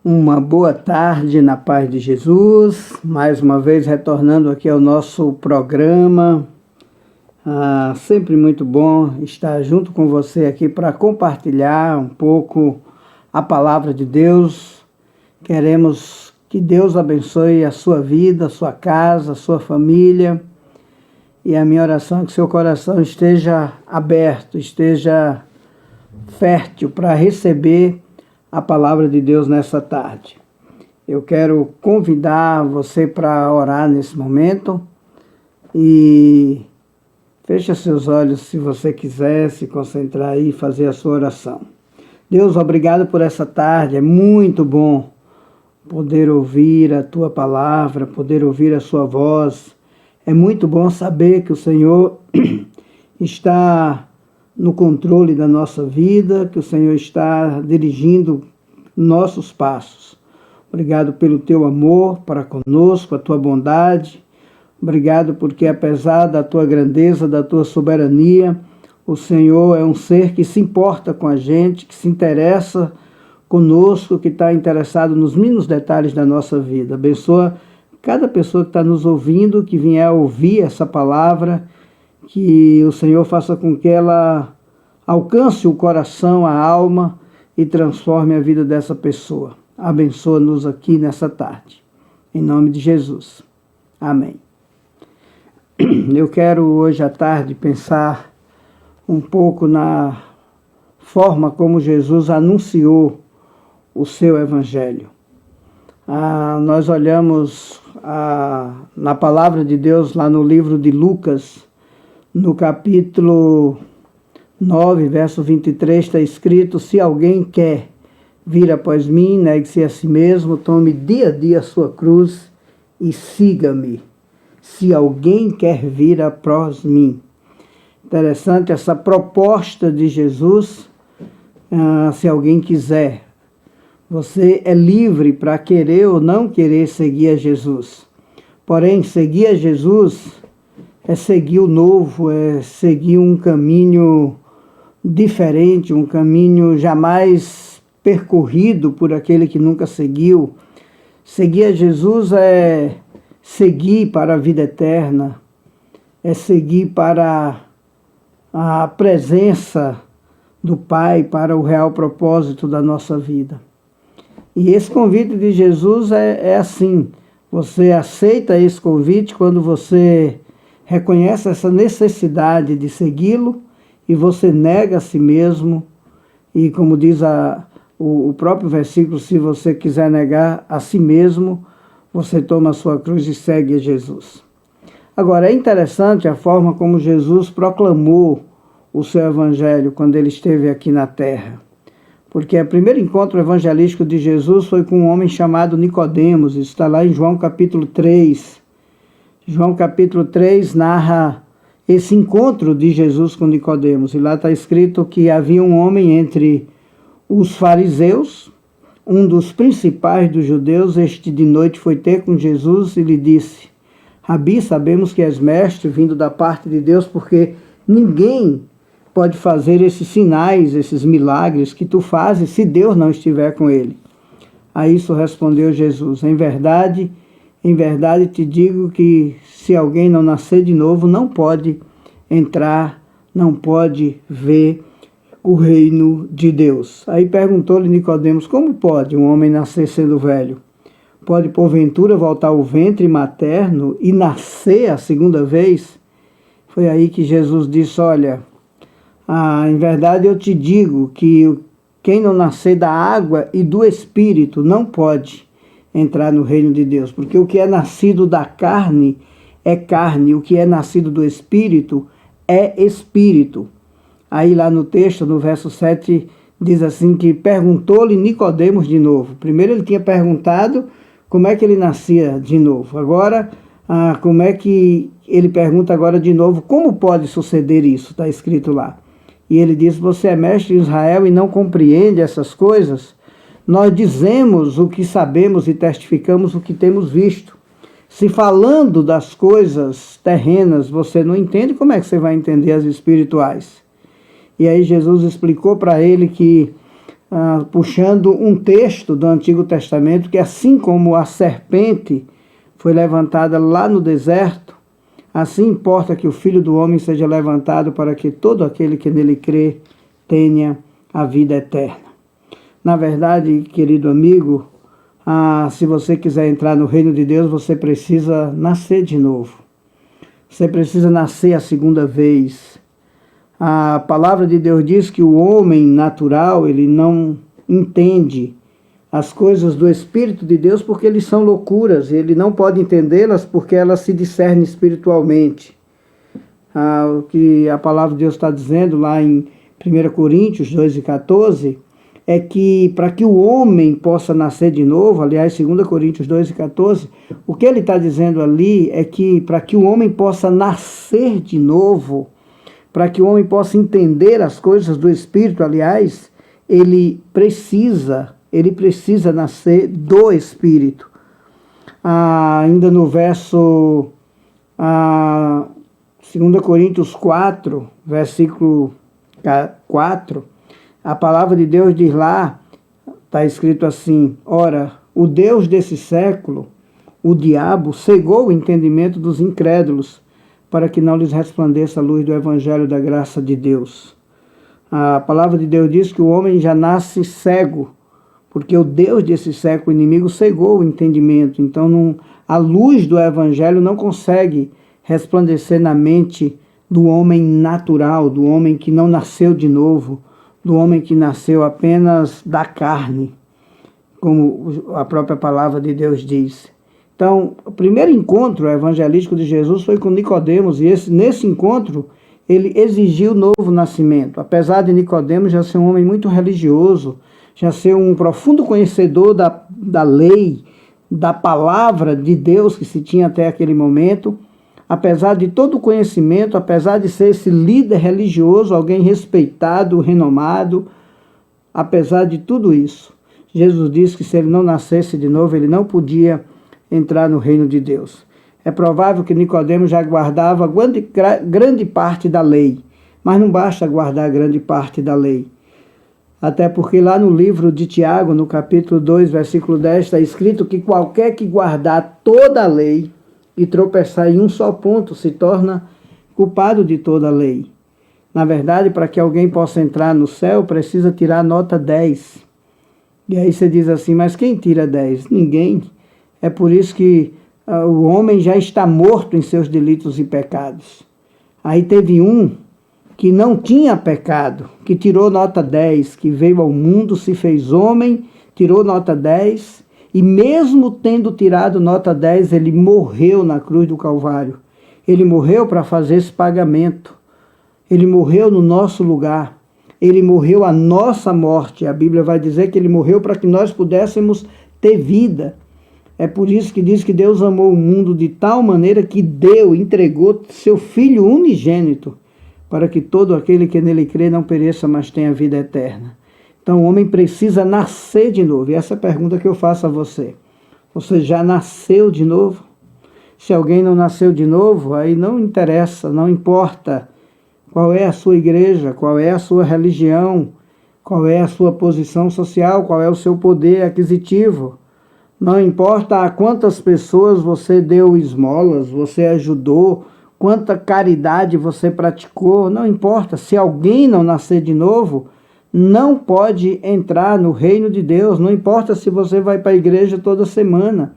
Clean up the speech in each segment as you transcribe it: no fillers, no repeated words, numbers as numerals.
Uma boa tarde na paz de Jesus, mais uma vez retornando aqui ao nosso programa. Sempre muito bom estar junto com você aqui para compartilhar um pouco a palavra de Deus. Queremos que Deus abençoe a sua vida, a sua casa, a sua família. E a minha oração é que seu coração esteja aberto, esteja fértil para receber a palavra de Deus nessa tarde. Eu quero convidar você para orar nesse momento e feche seus olhos se você quiser se concentrar aí e fazer a sua oração. Deus, obrigado por essa tarde, é muito bom poder ouvir a tua palavra, poder ouvir a sua voz. É muito bom saber que o Senhor está no controle da nossa vida, que o Senhor está dirigindo nossos passos. Obrigado pelo teu amor para conosco, a tua bondade. Obrigado porque, apesar da tua grandeza, da tua soberania, o Senhor é um ser que se importa com a gente, que se interessa conosco, que está interessado nos mínimos detalhes da nossa vida. Abençoa cada pessoa que está nos ouvindo, que vier a ouvir essa palavra, que o Senhor faça com que ela alcance o coração, a alma e transforme a vida dessa pessoa. Abençoa-nos aqui nessa tarde. Em nome de Jesus. Amém. Eu quero hoje à tarde pensar um pouco na forma como Jesus anunciou o seu evangelho. Nós olhamos na palavra de Deus lá no livro de Lucas, no capítulo 9, verso 23, está escrito: se alguém quer vir após mim, negue-se a si mesmo, tome dia a dia a sua cruz e siga-me. Se alguém quer vir após mim. Interessante essa proposta de Jesus, se alguém quiser. Você é livre para querer ou não querer seguir a Jesus. Porém, seguir a Jesus é seguir o novo, é seguir um caminho diferente, um caminho jamais percorrido por aquele que nunca seguiu. Seguir a Jesus é seguir para a vida eterna, é seguir para a presença do Pai, para o real propósito da nossa vida. E esse convite de Jesus é assim, você aceita esse convite quando você reconhece essa necessidade de segui-lo e você nega a si mesmo. E como diz o próprio versículo, se você quiser negar a si mesmo, você toma a sua cruz e segue a Jesus. Agora, é interessante a forma como Jesus proclamou o seu evangelho quando ele esteve aqui na terra. Porque o primeiro encontro evangelístico de Jesus foi com um homem chamado Nicodemos. Isso está lá em João capítulo 3. João capítulo 3 narra esse encontro de Jesus com Nicodemos. E lá está escrito que havia um homem entre os fariseus, um dos principais dos judeus. Este de noite foi ter com Jesus e lhe disse: Rabi, sabemos que és mestre vindo da parte de Deus, porque ninguém pode fazer esses sinais, esses milagres que tu fazes, se Deus não estiver com ele. A isso respondeu Jesus: em verdade te digo que se alguém não nascer de novo, não pode entrar, não pode ver o reino de Deus. Aí perguntou-lhe Nicodemos: como pode um homem nascer sendo velho? Pode porventura voltar ao ventre materno e nascer a segunda vez? Foi aí que Jesus disse: olha, em verdade eu te digo que quem não nascer da água e do Espírito não pode entrar no reino de Deus, porque o que é nascido da carne é carne, o que é nascido do Espírito é Espírito. Aí lá no texto, no verso 7, diz assim que perguntou-lhe Nicodemos de novo. Primeiro ele tinha perguntado como é que ele nascia de novo. Agora, como é que ele pergunta agora de novo, como pode suceder isso? Está escrito lá. E ele diz: você é mestre em Israel e não compreende essas coisas? Nós dizemos o que sabemos e testificamos o que temos visto. Se falando das coisas terrenas você não entende, como é que você vai entender as espirituais? E aí Jesus explicou para ele que puxando um texto do Antigo Testamento, que assim como a serpente foi levantada lá no deserto, assim importa que o Filho do Homem seja levantado para que todo aquele que nele crê tenha a vida eterna. Na verdade, querido amigo, se você quiser entrar no reino de Deus, você precisa nascer de novo. Você precisa nascer a segunda vez. A palavra de Deus diz que o homem natural, ele não entende as coisas do Espírito de Deus porque eles são loucuras. Ele não pode entendê-las porque elas se discernem espiritualmente. O que a palavra de Deus está dizendo lá em 1 Coríntios 2:14, é que para que o homem possa nascer de novo, aliás, 2 Coríntios 2:14, o que ele está dizendo ali é que para que o homem possa nascer de novo, para que o homem possa entender as coisas do Espírito, aliás, ele precisa nascer do Espírito. Ainda no verso 2 Coríntios 4, versículo 4, a palavra de Deus diz lá, está escrito assim: ora, o Deus desse século, o diabo, cegou o entendimento dos incrédulos, para que não lhes resplandeça a luz do evangelho da graça de Deus. A palavra de Deus diz que o homem já nasce cego, porque o Deus desse século inimigo cegou o entendimento. Então, a luz do evangelho não consegue resplandecer na mente do homem natural, do homem que não nasceu de novo, do homem que nasceu apenas da carne, como a própria palavra de Deus diz. Então, o primeiro encontro evangelístico de Jesus foi com Nicodemos, e nesse encontro ele exigiu novo nascimento. Apesar de Nicodemos já ser um homem muito religioso, já ser um profundo conhecedor da lei, da palavra de Deus que se tinha até aquele momento, apesar de todo o conhecimento, apesar de ser esse líder religioso, alguém respeitado, renomado, apesar de tudo isso, Jesus disse que se ele não nascesse de novo, ele não podia entrar no reino de Deus. É provável que Nicodemos já guardava grande parte da lei, mas não basta guardar grande parte da lei. Até porque lá no livro de Tiago, no capítulo 2, versículo 10, está escrito que qualquer que guardar toda a lei e tropeçar em um só ponto se torna culpado de toda a lei. Na verdade, para que alguém possa entrar no céu, precisa tirar nota 10. E aí você diz assim, mas quem tira 10? Ninguém. É por isso que o homem já está morto em seus delitos e pecados. Aí teve um que não tinha pecado, que tirou nota 10, que veio ao mundo, se fez homem, tirou nota 10, e mesmo tendo tirado nota 10, ele morreu na cruz do Calvário. Ele morreu para fazer esse pagamento. Ele morreu no nosso lugar. Ele morreu a nossa morte. A Bíblia vai dizer que ele morreu para que nós pudéssemos ter vida. É por isso que diz que Deus amou o mundo de tal maneira que entregou seu Filho unigênito, para que todo aquele que nele crê não pereça, mas tenha vida eterna. Então o homem precisa nascer de novo. E essa é a pergunta que eu faço a você. Você já nasceu de novo? Se alguém não nasceu de novo, aí não interessa, não importa qual é a sua igreja, qual é a sua religião, qual é a sua posição social, qual é o seu poder aquisitivo. Não importa a quantas pessoas você deu esmolas, você ajudou, quanta caridade você praticou, não importa. Se alguém não nascer de novo, não pode entrar no reino de Deus. Não importa se você vai para a igreja toda semana.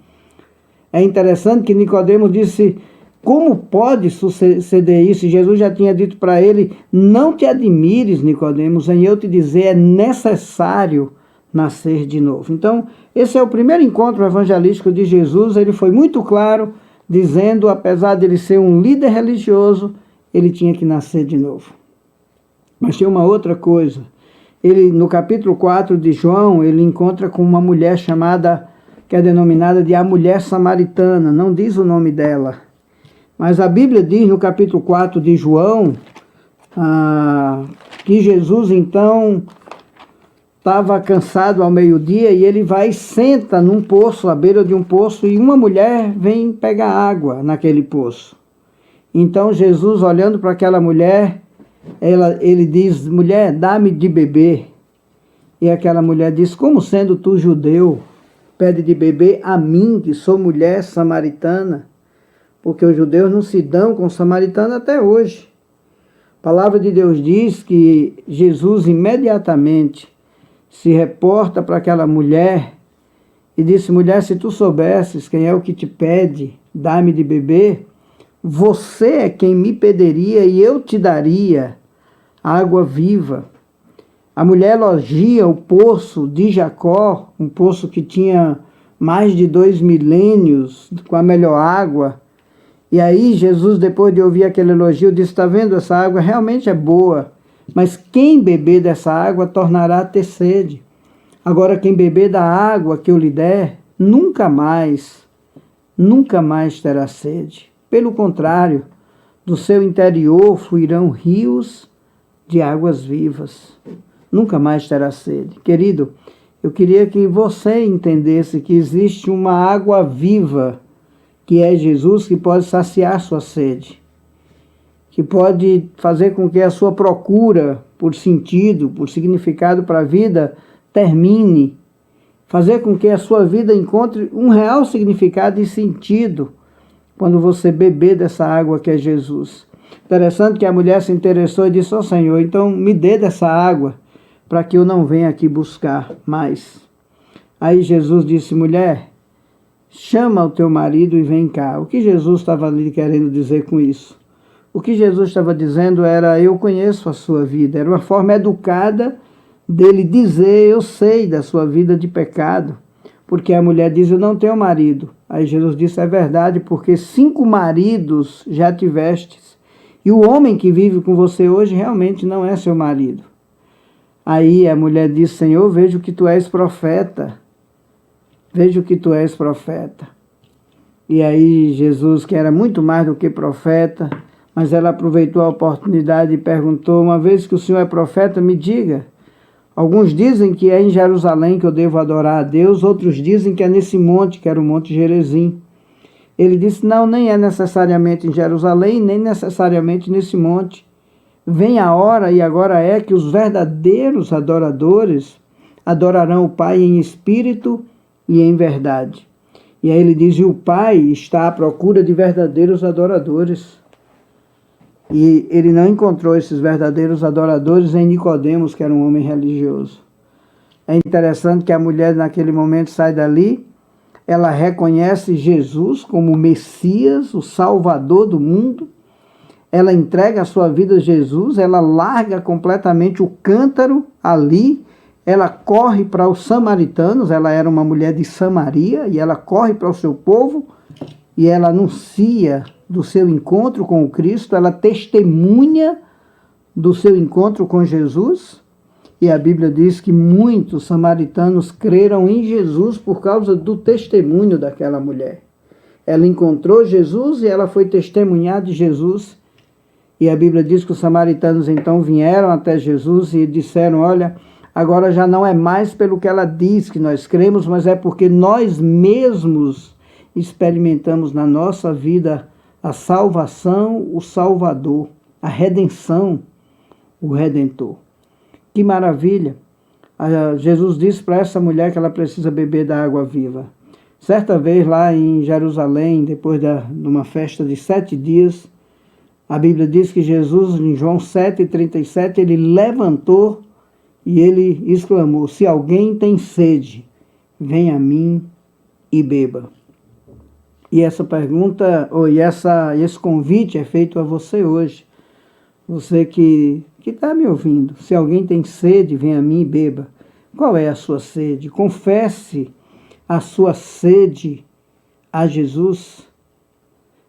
É interessante que Nicodemos disse, como pode suceder isso? E Jesus já tinha dito para ele, não te admires, Nicodemos, em eu te dizer, é necessário nascer de novo. Então, esse é o primeiro encontro evangelístico de Jesus. Ele foi muito claro, dizendo, apesar de ele ser um líder religioso, ele tinha que nascer de novo. Mas tem uma outra coisa. Ele, no capítulo 4 de João, ele encontra com uma mulher chamada, que é denominada de a mulher samaritana. Não diz o nome dela. Mas a Bíblia diz no capítulo 4 de João, que Jesus então estava cansado ao meio-dia e ele vai e senta num poço, à beira de um poço, e uma mulher vem pegar água naquele poço. Então Jesus, olhando para aquela mulher, ele diz, mulher, dá-me de beber. E aquela mulher diz: como sendo tu judeu, pede de beber a mim, que sou mulher samaritana? Porque os judeus não se dão com os samaritanos até hoje. A palavra de Deus diz que Jesus imediatamente se reporta para aquela mulher e disse: mulher, se tu soubesses quem é o que te pede, dá-me de beber, você é quem me pediria e eu te daria água viva. A mulher elogia o poço de Jacó, um poço que tinha mais de 2 milênios, com a melhor água. E aí Jesus, depois de ouvir aquele elogio, disse: está vendo, essa água realmente é boa, mas quem beber dessa água tornará a ter sede. Agora quem beber da água que eu lhe der, nunca mais terá sede. Pelo contrário, do seu interior fluirão rios de águas vivas. Nunca mais terá sede. Querido, eu queria que você entendesse que existe uma água viva, que é Jesus, que pode saciar sua sede, que pode fazer com que a sua procura por sentido, por significado para a vida, termine, fazer com que a sua vida encontre um real significado e sentido quando você beber dessa água que é Jesus. Interessante que a mulher se interessou e disse: ó Senhor, então me dê dessa água para que eu não venha aqui buscar mais. Aí Jesus disse: mulher, chama o teu marido e vem cá. O que Jesus estava ali querendo dizer com isso? O que Jesus estava dizendo era: eu conheço a sua vida. Era uma forma educada dele dizer: eu sei da sua vida de pecado. Porque a mulher diz: eu não tenho marido. Aí Jesus disse: é verdade, porque 5 maridos já tivestes. E o homem que vive com você hoje realmente não é seu marido. Aí a mulher disse: Senhor, vejo que tu és profeta. Vejo que tu és profeta. E aí Jesus, que era muito mais do que profeta, mas ela aproveitou a oportunidade e perguntou: uma vez que o Senhor é profeta, me diga. Alguns dizem que é em Jerusalém que eu devo adorar a Deus, outros dizem que é nesse monte, que era o Monte Gerizim. Ele disse: não, nem é necessariamente em Jerusalém, nem necessariamente nesse monte. Vem a hora, e agora é, que os verdadeiros adoradores adorarão o Pai em espírito e em verdade. E aí ele diz: e o Pai está à procura de verdadeiros adoradores. E ele não encontrou esses verdadeiros adoradores em Nicodemos, que era um homem religioso. É interessante que a mulher naquele momento sai dali, ela reconhece Jesus como o Messias, o Salvador do mundo, ela entrega a sua vida a Jesus, ela larga completamente o cântaro ali, ela corre para os samaritanos, ela era uma mulher de Samaria, e ela corre para o seu povo, e ela anuncia do seu encontro com o Cristo, ela testemunha do seu encontro com Jesus, e a Bíblia diz que muitos samaritanos creram em Jesus por causa do testemunho daquela mulher. Ela encontrou Jesus e ela foi testemunhar de Jesus, e a Bíblia diz que os samaritanos então vieram até Jesus e disseram: olha, agora já não é mais pelo que ela diz que nós cremos, mas é porque nós mesmos experimentamos na nossa vida a salvação, o Salvador, a redenção, o Redentor. Que maravilha! Jesus disse para essa mulher que ela precisa beber da água viva. Certa vez lá em Jerusalém, depois de uma festa de 7 dias, a Bíblia diz que Jesus, em João 7,37, ele levantou e ele exclamou: se alguém tem sede, venha a mim e beba. E essa pergunta, esse convite é feito a você hoje. Você que está me ouvindo. Se alguém tem sede, venha a mim e beba. Qual é a sua sede? Confesse a sua sede a Jesus.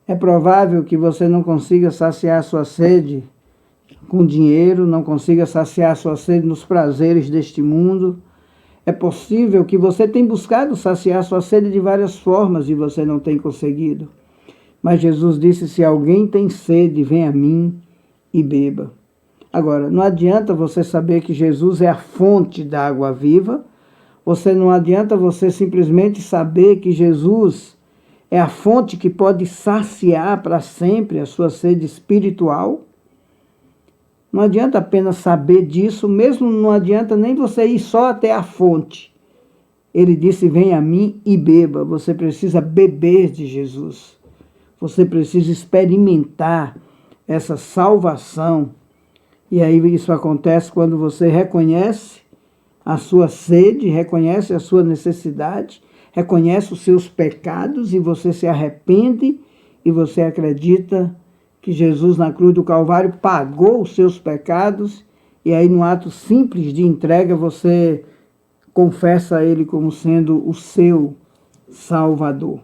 É provável que você não consiga saciar a sua sede com dinheiro, não consiga saciar a sua sede nos prazeres deste mundo. É possível que você tenha buscado saciar sua sede de várias formas e você não tenha conseguido. Mas Jesus disse: se alguém tem sede, venha a mim e beba. Agora, não adianta você saber que Jesus é a fonte da água viva. Não adianta você simplesmente saber que Jesus é a fonte que pode saciar para sempre a sua sede espiritual. Não adianta apenas saber disso, mesmo não adianta nem você ir só até a fonte. Ele disse, vem a mim e beba. Você precisa beber de Jesus. Você precisa experimentar essa salvação. E aí isso acontece quando você reconhece a sua sede, reconhece a sua necessidade, reconhece os seus pecados e você se arrepende e você acredita que Jesus na cruz do Calvário pagou os seus pecados e aí no ato simples de entrega você confessa a Ele como sendo o seu Salvador.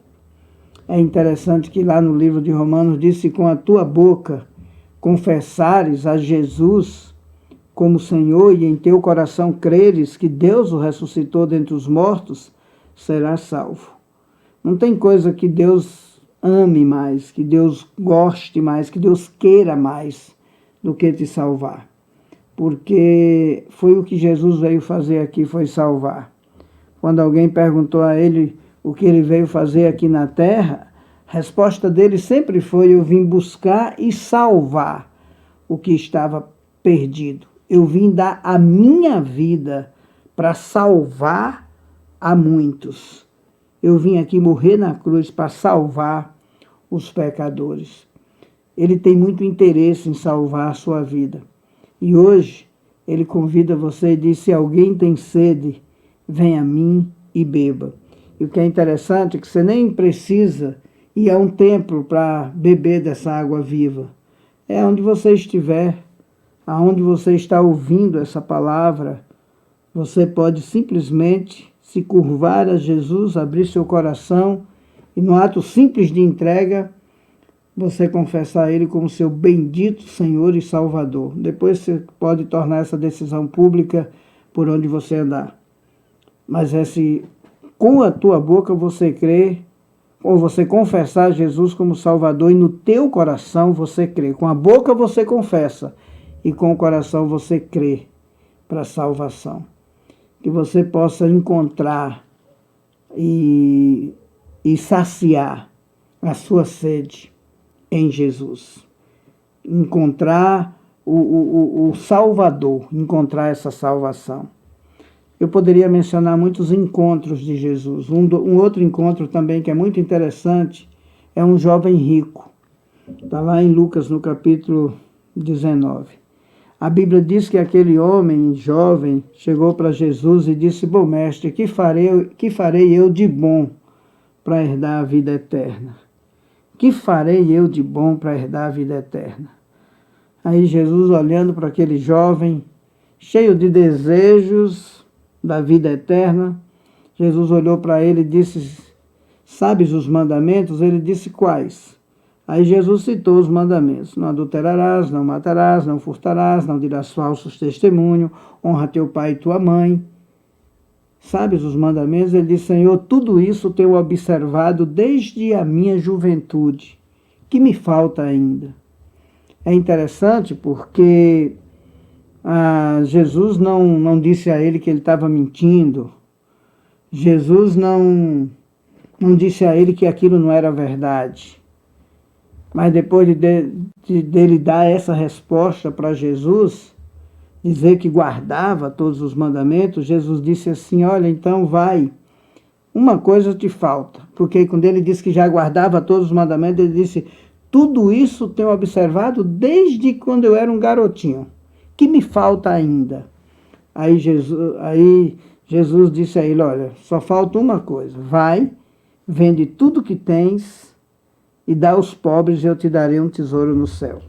É interessante que lá no livro de Romanos diz, se com a tua boca confessares a Jesus como Senhor e em teu coração creres que Deus o ressuscitou dentre os mortos, serás salvo. Não tem coisa que Deus ame mais, que Deus goste mais, que Deus queira mais do que te salvar. Porque foi o que Jesus veio fazer aqui, foi salvar. Quando alguém perguntou a ele o que ele veio fazer aqui na terra, a resposta dele sempre foi, eu vim buscar e salvar o que estava perdido. Eu vim dar a minha vida para salvar a muitos. Eu vim aqui morrer na cruz para salvar os pecadores. Ele tem muito interesse em salvar a sua vida. E hoje ele convida você e diz, se alguém tem sede, venha a mim e beba. E o que é interessante é que você nem precisa ir a um templo para beber dessa água viva. É onde você estiver, aonde você está ouvindo essa palavra, você pode simplesmente se curvar a Jesus, abrir seu coração e no ato simples de entrega, você confessar a Ele como seu bendito Senhor e Salvador. Depois você pode tornar essa decisão pública por onde você andar. Mas se com a tua boca você crê, ou você confessar Jesus como Salvador e no teu coração você crê. Com a boca você confessa e com o coração você crê para a salvação. Que você possa encontrar e saciar a sua sede em Jesus. Encontrar o Salvador, encontrar essa salvação. Eu poderia mencionar muitos encontros de Jesus. Um outro encontro também que é muito interessante é um jovem rico. Está lá em Lucas, no capítulo 19. A Bíblia diz que aquele homem jovem chegou para Jesus e disse, bom mestre, que farei eu de bom para herdar a vida eterna? Que farei eu de bom para herdar a vida eterna? Aí Jesus, olhando para aquele jovem, cheio de desejos da vida eterna, Jesus olhou para ele e disse, sabes os mandamentos? Ele disse, quais? Aí Jesus citou os mandamentos, não adulterarás, não matarás, não furtarás, não dirás falsos testemunho, honra teu pai e tua mãe. Sabes os mandamentos? Ele disse, Senhor, tudo isso tenho observado desde a minha juventude. Que me falta ainda? É interessante porque Jesus não disse a ele que ele estava mentindo. Jesus não disse a ele que aquilo não era verdade. Mas depois dele dar essa resposta para Jesus, dizer que guardava todos os mandamentos, Jesus disse assim, olha, então vai, uma coisa te falta. Porque quando ele disse que já guardava todos os mandamentos, ele disse, tudo isso tenho observado desde quando eu era um garotinho. Que me falta ainda? Aí Jesus disse a ele, olha, só falta uma coisa, vai, vende tudo que tens e dá aos pobres e eu te darei um tesouro no céu.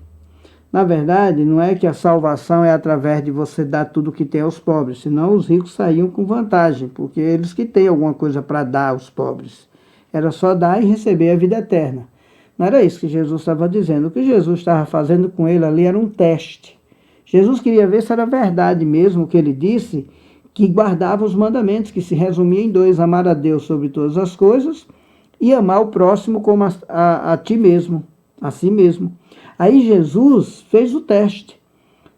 Na verdade, não é que a salvação é através de você dar tudo que tem aos pobres, senão os ricos saíam com vantagem, porque eles que têm alguma coisa para dar aos pobres. Era só dar e receber a vida eterna. Não era isso que Jesus estava dizendo. O que Jesus estava fazendo com ele ali era um teste. Jesus queria ver se era verdade mesmo o que ele disse, que guardava os mandamentos, que se resumia em dois, amar a Deus sobre todas as coisas e amar o próximo como a ti mesmo, a si mesmo. Aí Jesus fez o teste.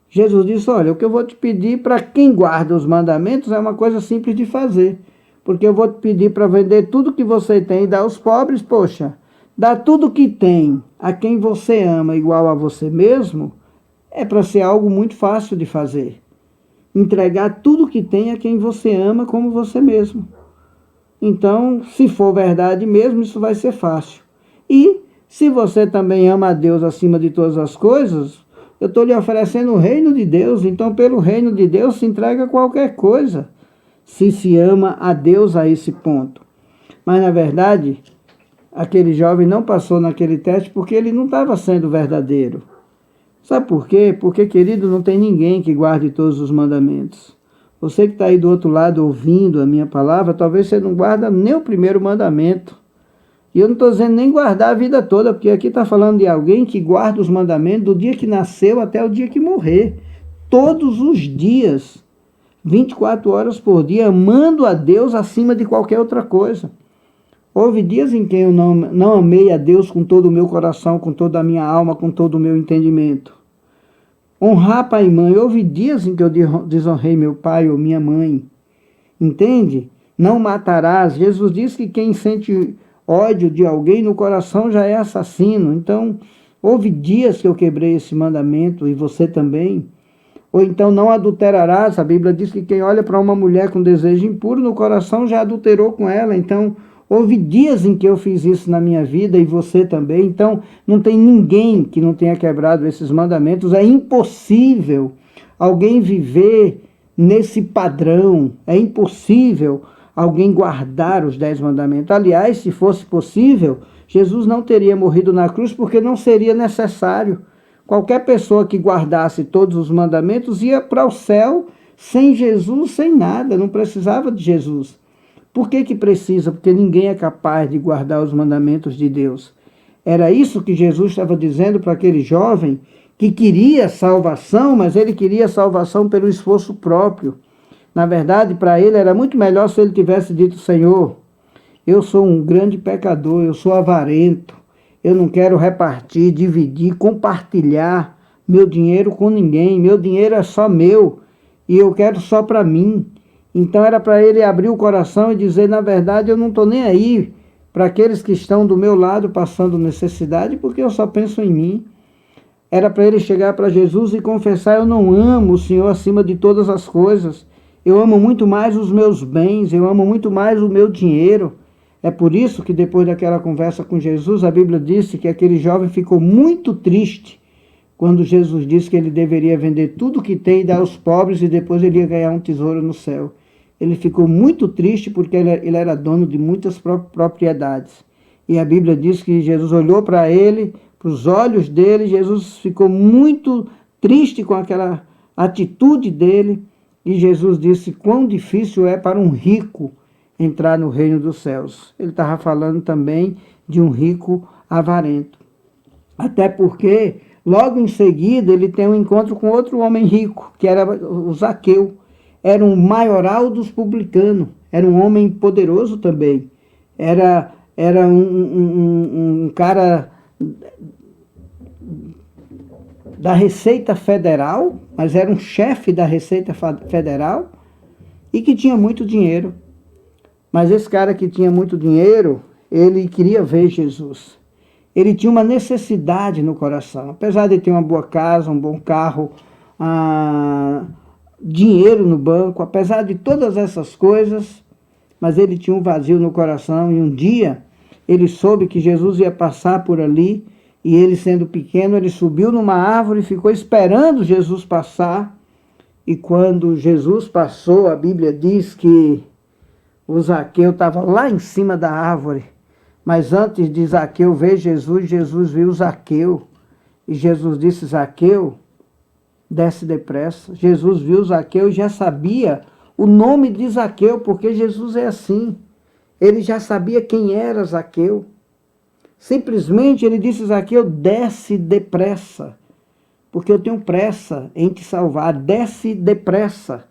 Jesus disse, olha, o que eu vou te pedir para quem guarda os mandamentos é uma coisa simples de fazer. Porque eu vou te pedir para vender tudo que você tem e dar aos pobres, poxa, dar tudo que tem a quem você ama igual a você mesmo, é para ser algo muito fácil de fazer. Entregar tudo que tem a quem você ama como você mesmo. Então, se for verdade mesmo, isso vai ser fácil. E se você também ama a Deus acima de todas as coisas, eu estou lhe oferecendo o reino de Deus. Então, pelo reino de Deus, se entrega qualquer coisa, se ama a Deus a esse ponto. Mas, na verdade, aquele jovem não passou naquele teste porque ele não estava sendo verdadeiro. Sabe por quê? Porque, querido, não tem ninguém que guarde todos os mandamentos. Você que está aí do outro lado ouvindo a minha palavra, talvez você não guarda nem o primeiro mandamento. E eu não estou dizendo nem guardar a vida toda, porque aqui está falando de alguém que guarda os mandamentos do dia que nasceu até o dia que morrer. Todos os dias, 24 horas por dia, amando a Deus acima de qualquer outra coisa. Houve dias em que eu não amei a Deus com todo o meu coração, com toda a minha alma, com todo o meu entendimento. Honrar pai e mãe. Houve dias em que eu desonrei meu pai ou minha mãe. Entende? Não matarás. Jesus disse que quem sente ódio de alguém no coração já é assassino. Então, houve dias que eu quebrei esse mandamento, e você também. Ou então, não adulterarás. A Bíblia diz que quem olha para uma mulher com desejo impuro no coração já adulterou com ela. Então, houve dias em que eu fiz isso na minha vida, e você também. Então, não tem ninguém que não tenha quebrado esses mandamentos. É impossível alguém viver nesse padrão. É impossível alguém guardar os 10 mandamentos. Aliás, se fosse possível, Jesus não teria morrido na cruz, porque não seria necessário. Qualquer pessoa que guardasse todos os mandamentos ia para o céu sem Jesus, sem nada. Não precisava de Jesus. Por que precisa? Porque ninguém é capaz de guardar os mandamentos de Deus. Era isso que Jesus estava dizendo para aquele jovem que queria salvação, mas ele queria salvação pelo esforço próprio. Na verdade, para ele era muito melhor se ele tivesse dito: Senhor, eu sou um grande pecador, eu sou avarento, eu não quero repartir, dividir, compartilhar meu dinheiro com ninguém, meu dinheiro é só meu e eu quero só para mim. Então era para ele abrir o coração e dizer: na verdade, eu não estou nem aí para aqueles que estão do meu lado passando necessidade, porque eu só penso em mim. Era para ele chegar para Jesus e confessar: eu não amo o Senhor acima de todas as coisas. Eu amo muito mais os meus bens, eu amo muito mais o meu dinheiro. É por isso que depois daquela conversa com Jesus, a Bíblia disse que aquele jovem ficou muito triste quando Jesus disse que ele deveria vender tudo o que tem e dar aos pobres, e depois ele ia ganhar um tesouro no céu. Ele ficou muito triste porque ele era dono de muitas propriedades. E a Bíblia diz que Jesus olhou para ele, para os olhos dele, Jesus ficou muito triste com aquela atitude dele, e Jesus disse: quão difícil é para um rico entrar no reino dos céus. Ele estava falando também de um rico avarento. Até porque, logo em seguida, ele tem um encontro com outro homem rico, que era o Zaqueu. Era um maioral dos publicanos, era um homem poderoso também. Era um cara da Receita Federal, mas era um chefe da Receita Federal e que tinha muito dinheiro. Mas esse cara que tinha muito dinheiro, ele queria ver Jesus. Ele tinha uma necessidade no coração. Apesar de ter uma boa casa, um bom carro, dinheiro no banco, apesar de todas essas coisas, mas ele tinha um vazio no coração. E um dia ele soube que Jesus ia passar por ali, e ele, sendo pequeno, ele subiu numa árvore e ficou esperando Jesus passar. E quando Jesus passou, a Bíblia diz que o Zaqueu estava lá em cima da árvore. Mas antes de Zaqueu ver Jesus, Jesus viu Zaqueu. E Jesus disse: Zaqueu, desce depressa. Jesus viu Zaqueu e já sabia o nome de Zaqueu, porque Jesus é assim. Ele já sabia quem era Zaqueu. Simplesmente ele disse: Zaqueu, desce depressa, porque eu tenho pressa em te salvar. Desce depressa.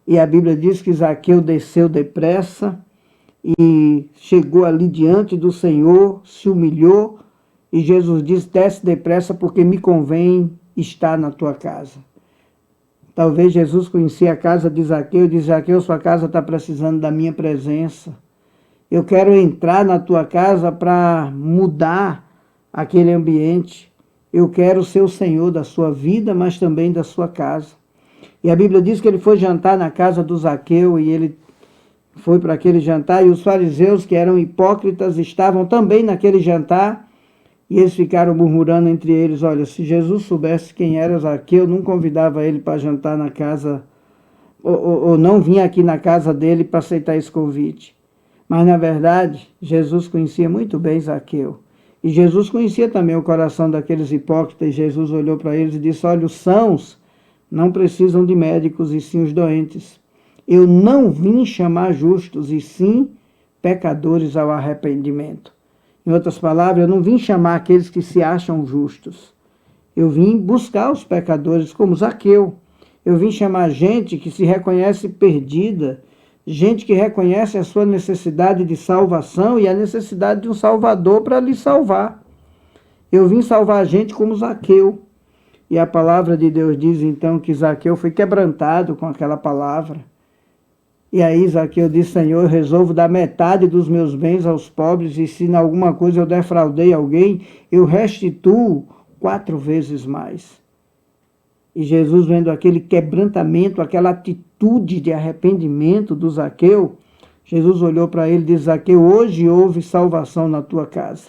E a Bíblia diz que Zaqueu desceu depressa e chegou ali diante do Senhor, se humilhou, e Jesus disse: desce depressa, porque me convém estar na tua casa. Talvez Jesus conhecia a casa de Zaqueu e disse: Zaqueu, sua casa está precisando da minha presença. Eu quero entrar na tua casa para mudar aquele ambiente. Eu quero ser o Senhor da sua vida, mas também da sua casa. E a Bíblia diz que ele foi jantar na casa do Zaqueu, e ele foi para aquele jantar, e os fariseus, que eram hipócritas, estavam também naquele jantar, e eles ficaram murmurando entre eles: olha, se Jesus soubesse quem era Zaqueu, não convidava ele para jantar na casa, ou não vinha aqui na casa dele para aceitar esse convite. Mas, na verdade, Jesus conhecia muito bem Zaqueu. E Jesus conhecia também o coração daqueles hipócritas, e Jesus olhou para eles e disse: olha, os sãos não precisam de médicos, e sim os doentes. Eu não vim chamar justos, e sim pecadores ao arrependimento. Em outras palavras, eu não vim chamar aqueles que se acham justos. Eu vim buscar os pecadores, como Zaqueu. Eu vim chamar gente que se reconhece perdida, gente que reconhece a sua necessidade de salvação e a necessidade de um Salvador para lhe salvar. Eu vim salvar gente como Zaqueu. E a palavra de Deus diz então que Zaqueu foi quebrantado com aquela palavra. E aí Zaqueu disse: Senhor, eu resolvo dar metade dos meus bens aos pobres, e se em alguma coisa eu defraudei alguém, eu restituo 4 vezes mais. E Jesus, vendo aquele quebrantamento, aquela atitude de arrependimento do Zaqueu, Jesus olhou para ele e disse: Zaqueu, hoje houve salvação na tua casa.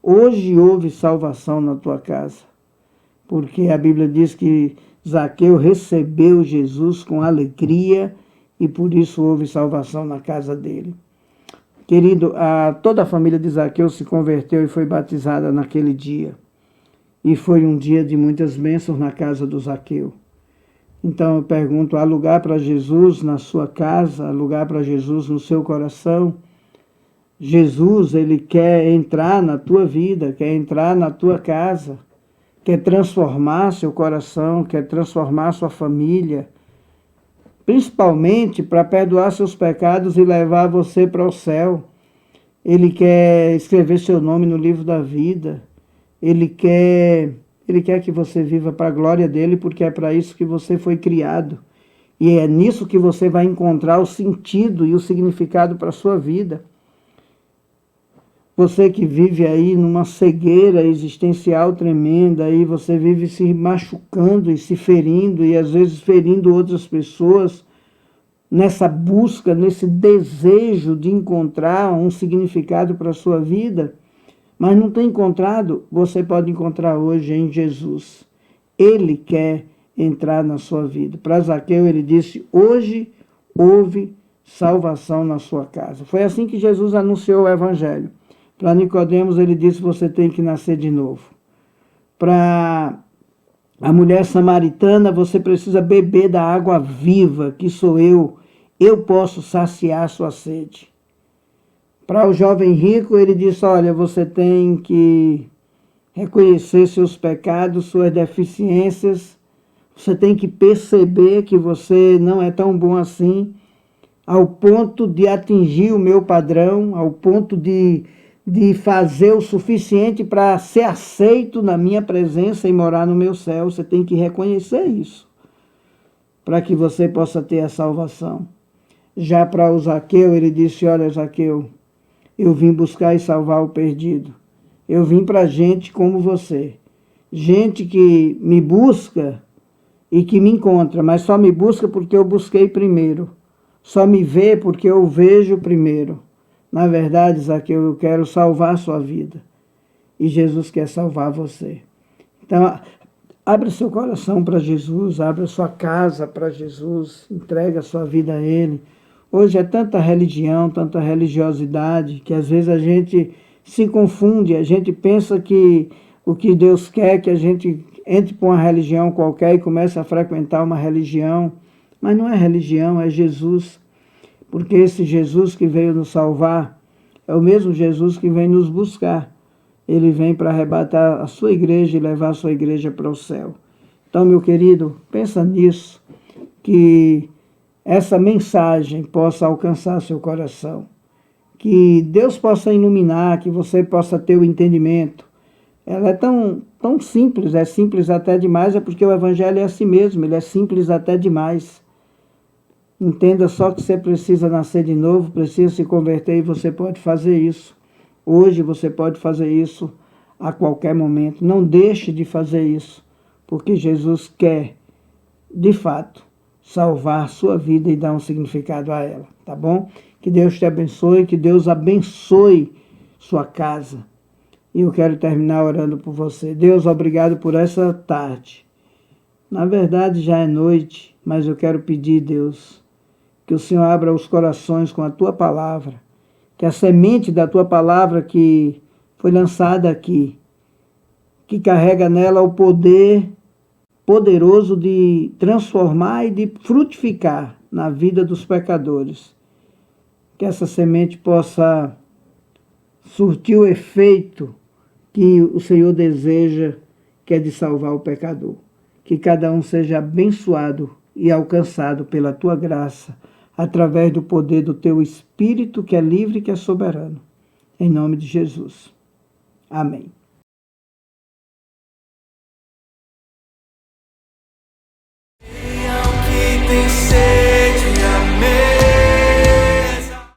Hoje houve salvação na tua casa. Porque a Bíblia diz que Zaqueu recebeu Jesus com alegria, e por isso houve salvação na casa dele. Querido, toda a família de Zaqueu se converteu e foi batizada naquele dia. E foi um dia de muitas bênçãos na casa do Zaqueu. Então eu pergunto: há lugar para Jesus na sua casa? Há lugar para Jesus no seu coração? Jesus, ele quer entrar na tua vida, quer entrar na tua casa, quer transformar seu coração, quer transformar sua família, principalmente para perdoar seus pecados e levar você para o céu. Ele quer escrever seu nome no livro da vida. Ele quer que você viva para a glória dele, porque é para isso que você foi criado. E é nisso que você vai encontrar o sentido e o significado para a sua vida. Você que vive aí numa cegueira existencial tremenda, aí você vive se machucando e se ferindo, e às vezes ferindo outras pessoas, nessa busca, nesse desejo de encontrar um significado para a sua vida, mas não tem encontrado. Você pode encontrar hoje em Jesus. Ele quer entrar na sua vida. Para Zaqueu ele disse: hoje houve salvação na sua casa. Foi assim que Jesus anunciou o evangelho. Para Nicodemos ele disse: você tem que nascer de novo. Para a mulher samaritana, você precisa beber da água viva, que sou eu. Eu posso saciar a sua sede. Para o jovem rico, ele disse: olha, você tem que reconhecer seus pecados, suas deficiências. Você tem que perceber que você não é tão bom assim, ao ponto de atingir o meu padrão, ao ponto de fazer o suficiente para ser aceito na minha presença e morar no meu céu. Você tem que reconhecer isso, para que você possa ter a salvação. Já para o Zaqueu, ele disse: olha, Zaqueu, eu vim buscar e salvar o perdido. Eu vim para gente como você. Gente que me busca e que me encontra, mas só me busca porque eu busquei primeiro. Só me vê porque eu vejo primeiro. Na verdade, Zaqueu, eu quero salvar a sua vida. E Jesus quer salvar você. Então, abra seu coração para Jesus, abra sua casa para Jesus, entrega a sua vida a Ele. Hoje é tanta religião, tanta religiosidade, que às vezes a gente se confunde, a gente pensa que o que Deus quer é que a gente entre para uma religião qualquer e comece a frequentar uma religião. Mas não é religião, é Jesus. Porque esse Jesus que veio nos salvar é o mesmo Jesus que vem nos buscar. Ele vem para arrebatar a sua igreja e levar a sua igreja para o céu. Então, meu querido, pensa nisso, que essa mensagem possa alcançar seu coração, que Deus possa iluminar, que você possa ter o entendimento. Ela é tão simples, é simples até demais, é porque o evangelho é assim mesmo, ele é simples até demais. Entenda só que você precisa nascer de novo, precisa se converter, e você pode fazer isso. Hoje você pode fazer isso. a qualquer momento. Não deixe de fazer isso, porque Jesus quer, de fato, salvar sua vida e dar um significado a ela, tá bom? Que Deus te abençoe, que Deus abençoe sua casa. E eu quero terminar orando por você. Deus, obrigado por essa tarde. Na verdade já é noite, mas eu quero pedir, Deus, que o Senhor abra os corações com a Tua palavra, que a semente da Tua palavra que foi lançada aqui, que carrega nela o poder poderoso de transformar e de frutificar na vida dos pecadores. Que essa semente possa surtir o efeito que o Senhor deseja, que é de salvar o pecador. Que cada um seja abençoado e alcançado pela Tua graça, através do poder do Teu Espírito, que é livre e que é soberano. Em nome de Jesus. Amém. Que tem